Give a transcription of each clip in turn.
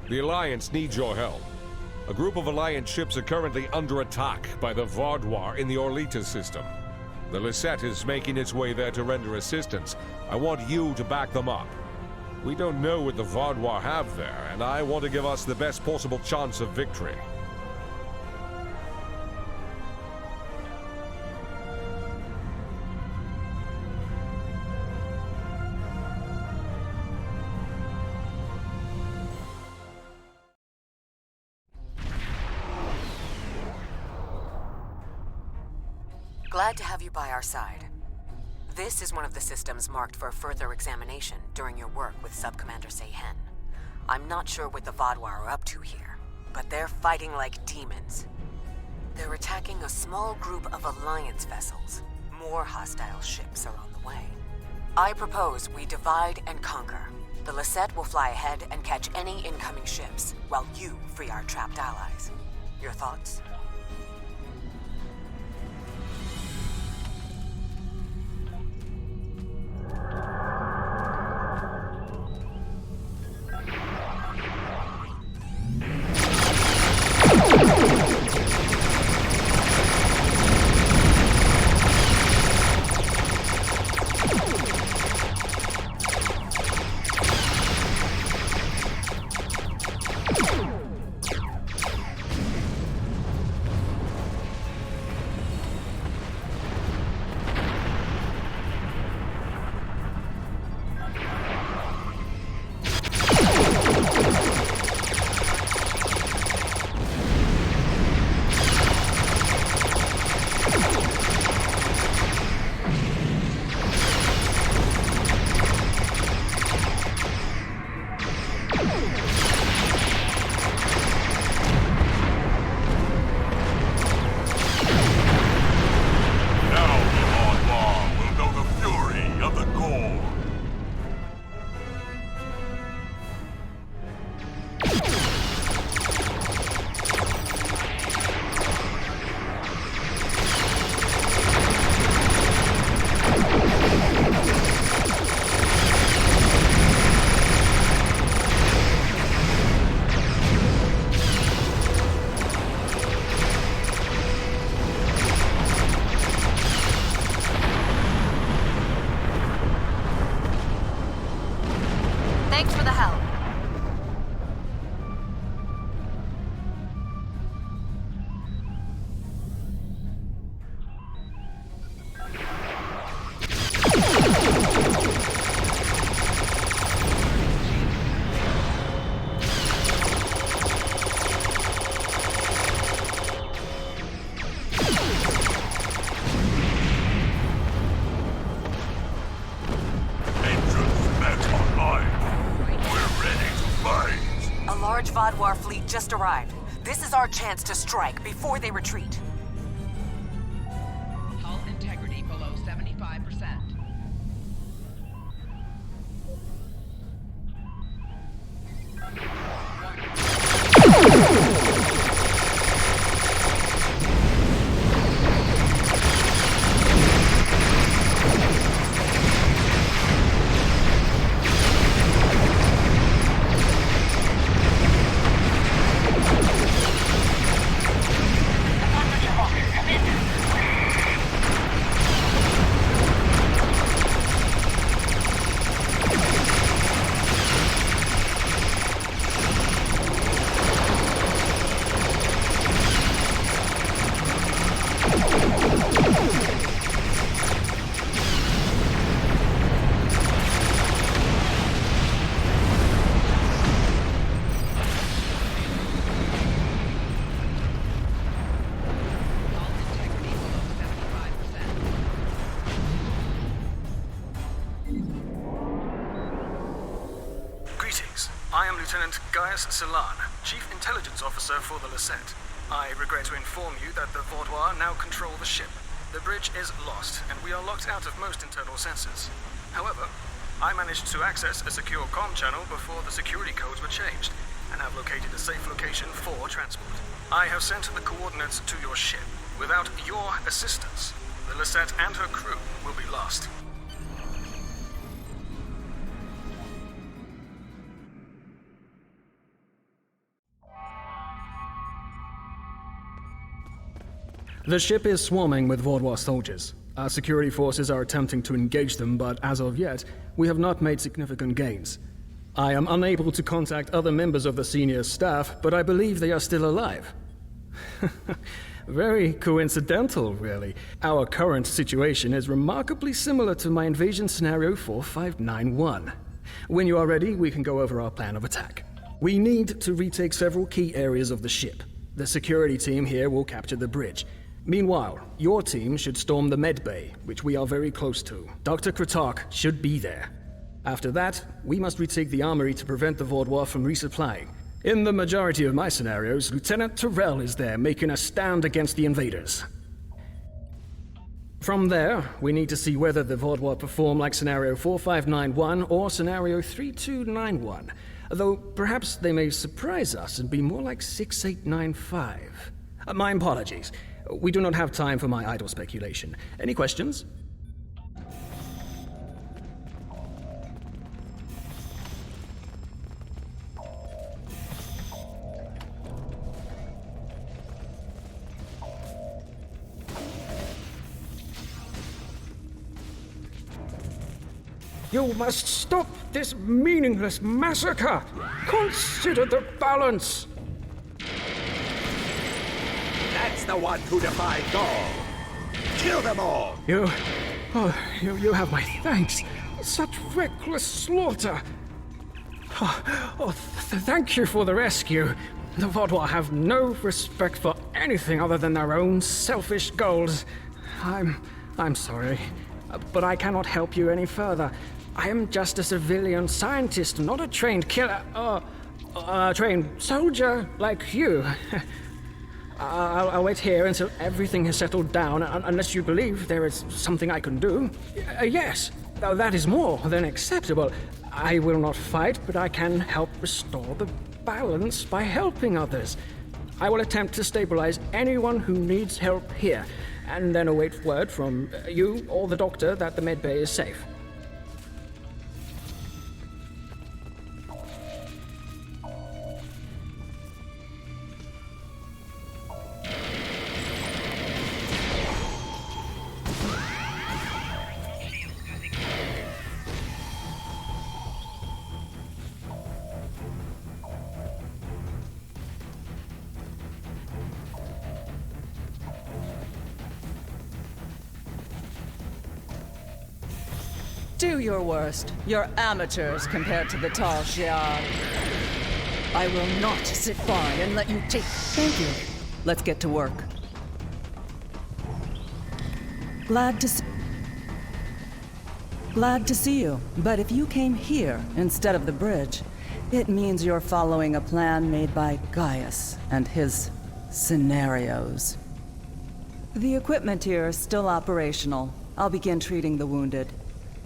The Alliance needs your help. A group of Alliance ships are currently under attack by the Vaadwaur in the Orlita system. The Lisette is making its way there to render assistance. I want you to back them up. We don't know what the Vaadwaur have there, and I want to give us the best possible chance of victory. Glad to have you by our side. This is one of the systems marked for further examination during your work with Subcommander Seyhen. I'm not sure what the Vaadwaur are up to here, but they're fighting like demons. They're attacking a small group of Alliance vessels. More hostile ships are on the way. I propose we divide and conquer. The Lisette will fly ahead and catch any incoming ships, while you free our trapped allies. Your thoughts? Thanks for the help. Vaadwaur fleet just arrived. This is our chance to strike before they retreat. Hull integrity below 75%. I am Lieutenant Gaius Salan, Chief Intelligence Officer for the Lisette. I regret to inform you that the Vaadwaur now control the ship. The bridge is lost, and we are locked out of most internal sensors. However, I managed to access a secure comm channel before the security codes were changed, and have located a safe location for transport. I have sent the coordinates to your ship. Without your assistance, the Lisette and her crew will be lost. The ship is swarming with Vaadwaur soldiers. Our security forces are attempting to engage them, but as of yet, we have not made significant gains. I am unable to contact other members of the senior staff, but I believe they are still alive. Very coincidental, really. Our current situation is remarkably similar to my invasion scenario 4591. When you are ready, we can go over our plan of attack. We need to retake several key areas of the ship. The security team here will capture the bridge. Meanwhile, your team should storm the med bay, which we are very close to. Dr. Kratark should be there. After that, we must retake the armory to prevent the Vaadwaur from resupplying. In the majority of my scenarios, Lieutenant Terrell is there making a stand against the invaders. From there, we need to see whether the Vaadwaur perform like Scenario 4591 or Scenario 3291, though perhaps they may surprise us and be more like 6895. My apologies. We do not have time for my idle speculation. Any questions? You must stop this meaningless massacre! Consider the balance! That's the one who defied Gaul! Kill them all! You have my thanks. Such reckless slaughter! Thank you for the rescue. The Vaadwaur have no respect for anything other than their own selfish goals. I'm sorry, but I cannot help you any further. I am just a civilian scientist, not a trained killer, a trained soldier like you. I'll wait here until everything has settled down, unless you believe there is something I can do. Yes, that is more than acceptable. I will not fight, but I can help restore the balance by helping others. I will attempt to stabilize anyone who needs help here, and then await word from you or the doctor that the medbay is safe. Do your worst. You're amateurs compared to the TOS. I will not sit by and let you take... Thank you. Let's get to work. Glad to see you. But if you came here instead of the bridge, it means you're following a plan made by Gaius and his scenarios. The equipment here is still operational. I'll begin treating the wounded.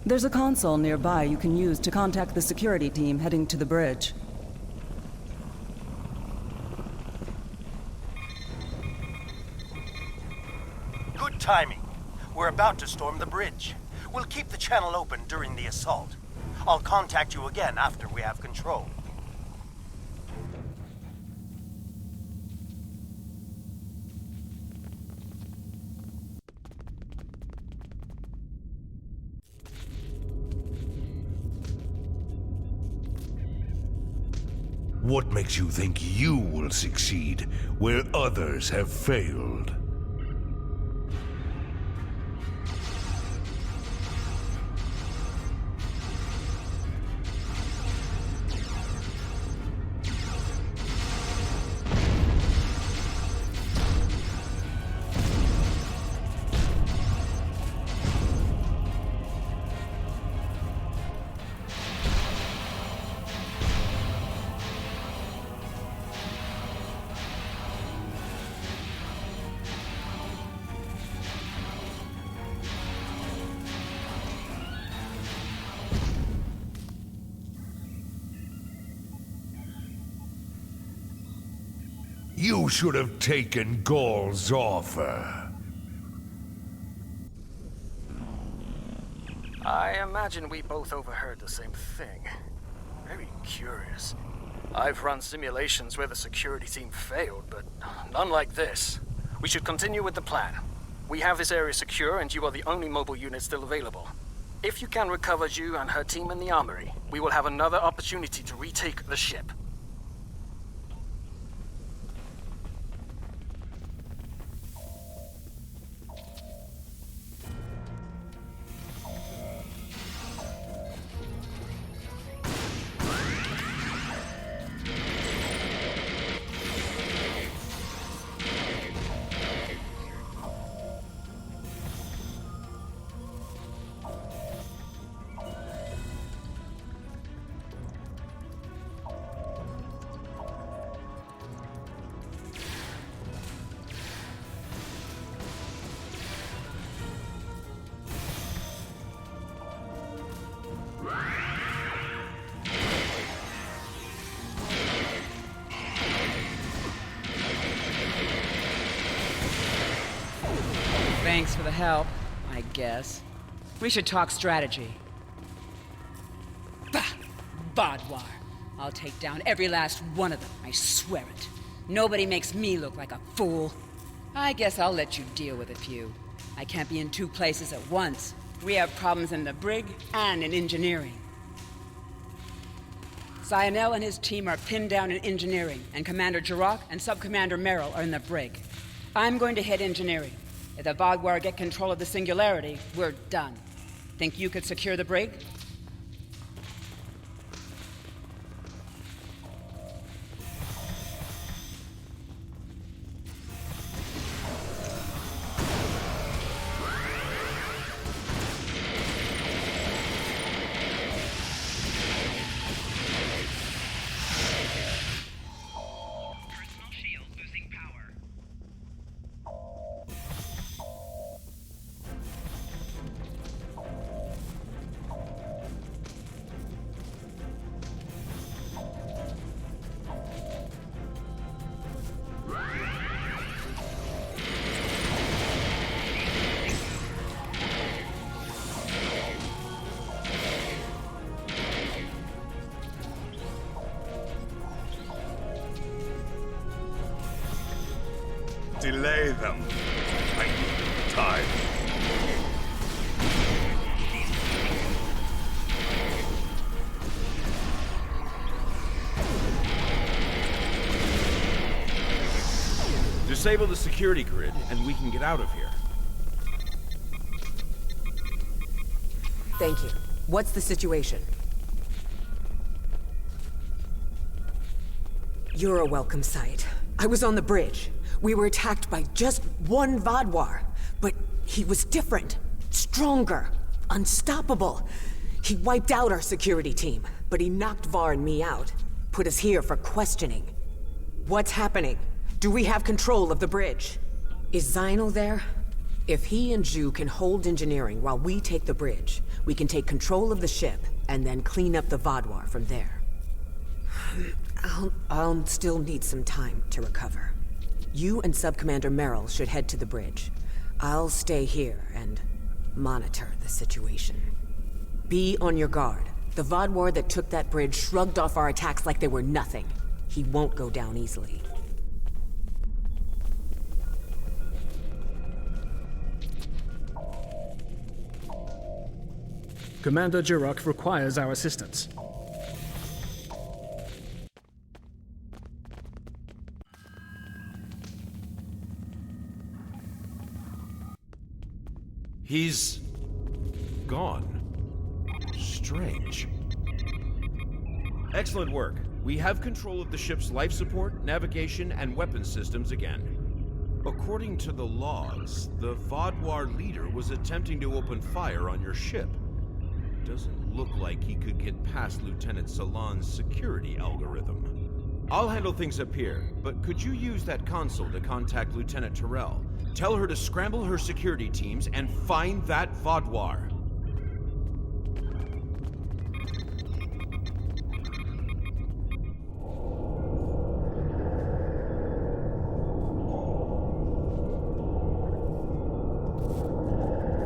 There's a console nearby you can use to contact the security team heading to the bridge. Good timing. We're about to storm the bridge. We'll keep the channel open during the assault. I'll contact you again after we have control. What makes you think you will succeed where others have failed? You should have taken Gaul's offer. I imagine we both overheard the same thing. Very curious. I've run simulations where the security team failed, but none like this. We should continue with the plan. We have this area secure, and you are the only mobile unit still available. If you can recover Zhu and her team in the armory, we will have another opportunity to retake the ship. Thanks for the help, I guess. We should talk strategy. Bah! Vaadwaur. I'll take down every last one of them, I swear it. Nobody makes me look like a fool. I guess I'll let you deal with a few. I can't be in two places at once. We have problems in the brig and in engineering. Cyanel and his team are pinned down in engineering, and Commander Jirok and Sub-Commander Merrill are in the brig. I'm going to hit engineering. If the Vaadwaur get control of the Singularity, we're done. Think you could secure the brig? Personal shield losing power. Delay them. I need time. Disable the security grid, and we can get out of here. Thank you. What's the situation? You're a welcome sight. I was on the bridge. We were attacked by just one Vaadwaur, but he was different, stronger, unstoppable. He wiped out our security team, but he knocked Var and me out, put us here for questioning. What's happening? Do we have control of the bridge? Is Zynel there? If he and Zhu can hold engineering while we take the bridge, we can take control of the ship and then clean up the Vaadwaur from there. I'll still need some time to recover. You and Sub-Commander Merrill should head to the bridge. I'll stay here and monitor the situation. Be on your guard. The Vaadwaur that took that bridge shrugged off our attacks like they were nothing. He won't go down easily. Commander Jirok requires our assistance. He's gone. Strange. Excellent work. We have control of the ship's life support, navigation, and weapons systems again. According to the logs, the Vaadwaur leader was attempting to open fire on your ship. Doesn't look like he could get past Lieutenant Salon's security algorithm. I'll handle things up here, but could you use that console to contact Lieutenant Terrell? Tell her to scramble her security teams and find that Vaadwaur.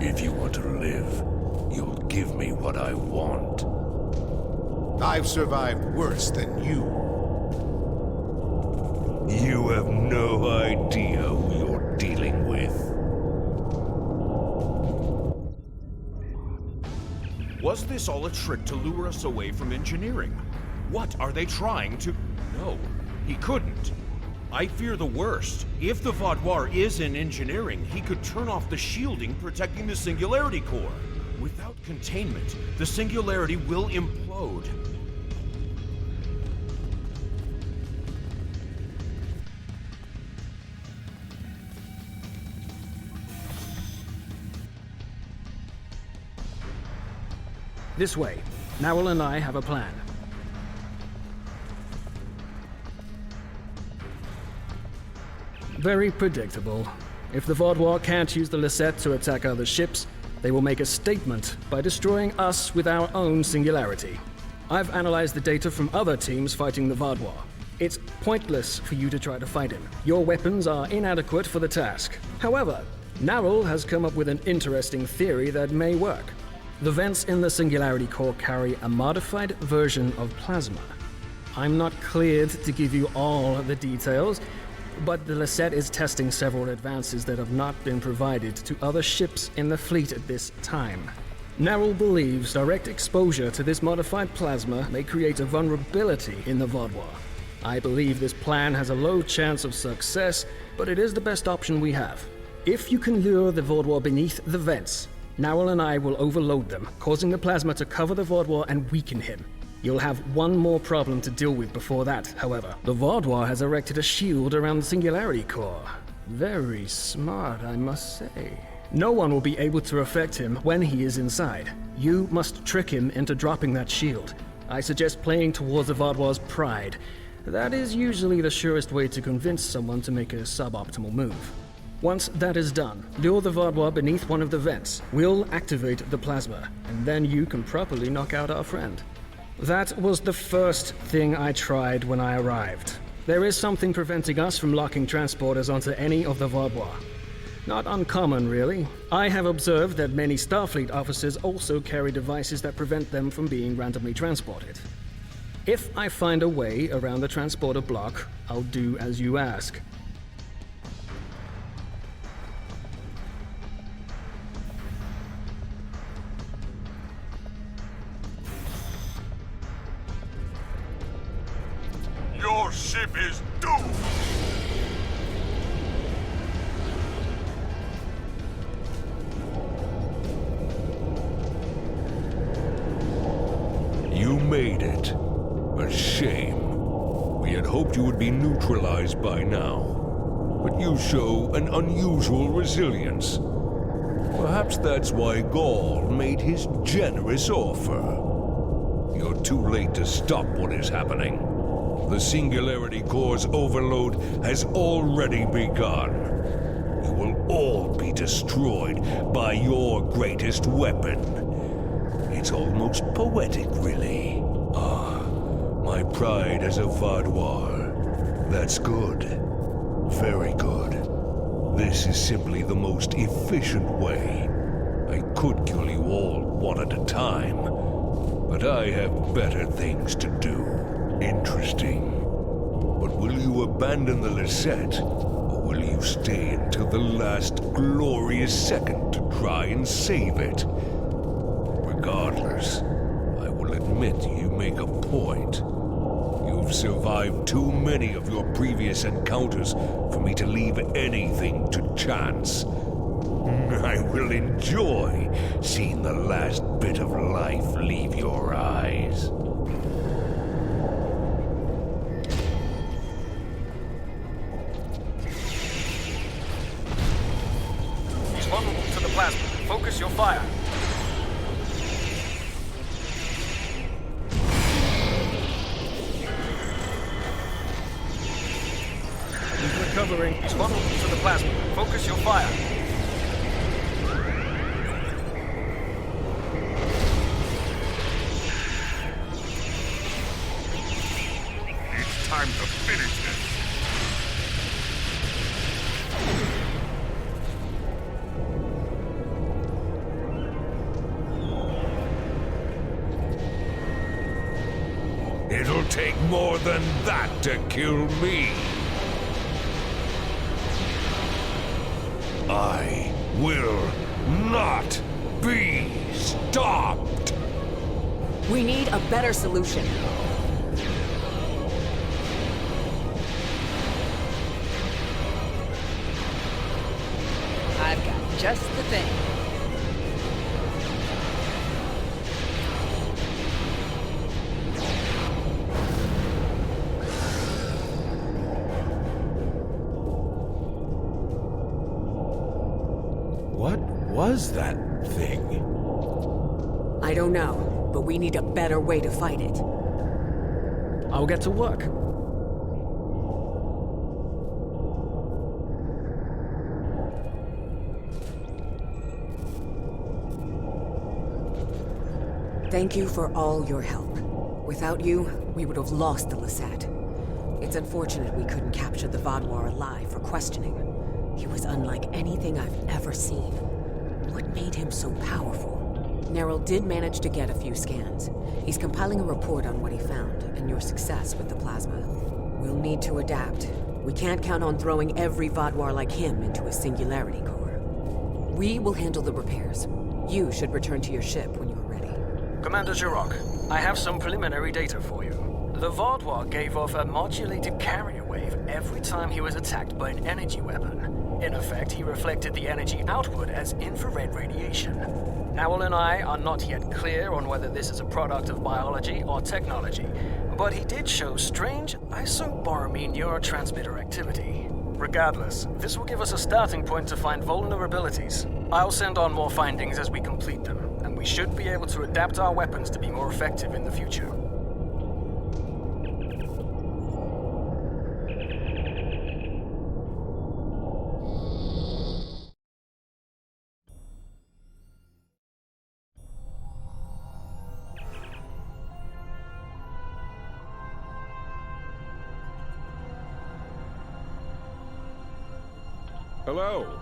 If you want to live, you'll give me what I want. I've survived worse than you. You have no idea who you're dealing with. Was this all a trick to lure us away from engineering? What are they trying to... No, he couldn't. I fear the worst. If the Vaadwaur is in engineering, he could turn off the shielding protecting the Singularity Core. Without containment, the Singularity will implode. This way. Narwhal and I have a plan. Very predictable. If the Vaadwaur can't use the Lisette to attack other ships, they will make a statement by destroying us with our own singularity. I've analyzed the data from other teams fighting the Vaadwaur. It's pointless for you to try to fight him. Your weapons are inadequate for the task. However, Narwhal has come up with an interesting theory that may work. The vents in the Singularity Core carry a modified version of plasma. I'm not cleared to give you all the details, but the Lisette is testing several advances that have not been provided to other ships in the fleet at this time. Narwhal believes direct exposure to this modified plasma may create a vulnerability in the Vaadwaur. I believe this plan has a low chance of success, but it is the best option we have. If you can lure the Vaadwaur beneath the vents, Narwhal and I will overload them, causing the plasma to cover the Vaadwaur and weaken him. You'll have one more problem to deal with before that, however. The Vaadwaur has erected a shield around the Singularity Core. Very smart, I must say. No one will be able to affect him when he is inside. You must trick him into dropping that shield. I suggest playing towards the Vaadwaur's pride. That is usually the surest way to convince someone to make a suboptimal move. Once that is done, lure the Vaadwaur beneath one of the vents. We'll activate the plasma, and then you can properly knock out our friend. That was the first thing I tried when I arrived. There is something preventing us from locking transporters onto any of the Vaadwaur. Not uncommon, really. I have observed that many Starfleet officers also carry devices that prevent them from being randomly transported. If I find a way around the transporter block, I'll do as you ask. Your ship is doomed! You made it. A shame. We had hoped you would be neutralized by now. But you show an unusual resilience. Perhaps that's why Gaul made his generous offer. You're too late to stop what is happening. The Singularity Core's overload has already begun. You will all be destroyed by your greatest weapon. It's almost poetic, really. Ah, my pride as a Vaadwaur. That's good. Very good. This is simply the most efficient way. I could kill you all one at a time, but I have better things to do. Interesting. But will you abandon the Lisette, or will you stay until the last glorious second to try and save it? Regardless, I will admit you make a point. You've survived too many of your previous encounters for me to leave anything to chance. I will enjoy seeing the last bit of life leave your eyes. He's vulnerable to the plasma. Focus your fire. He's recovering. He's vulnerable to the plasma. Focus your fire. It's time to finish this. It'll take more than that to kill me. I will not be stopped! We need a better solution. I've got just the thing. What was that thing? I don't know, but we need a better way to fight it. I'll get to work. Thank you for all your help. Without you, we would have lost the Lisette. It's unfortunate we couldn't capture the Vaadwaur alive for questioning. He was unlike anything I've ever seen. What made him so powerful? Neril did manage to get a few scans. He's compiling a report on what he found, and your success with the plasma. We'll need to adapt. We can't count on throwing every Vaadwaur like him into a singularity core. We will handle the repairs. You should return to your ship when you're ready. Commander Jirok, I have some preliminary data for you. The Vaadwaur gave off a modulated carrier wave every time he was attacked by an energy weapon. In effect, he reflected the energy outward as infrared radiation. Owl and I are not yet clear on whether this is a product of biology or technology, but he did show strange isoboromine neurotransmitter activity. Regardless, this will give us a starting point to find vulnerabilities. I'll send on more findings as we complete them, and we should be able to adapt our weapons to be more effective in the future. Hello.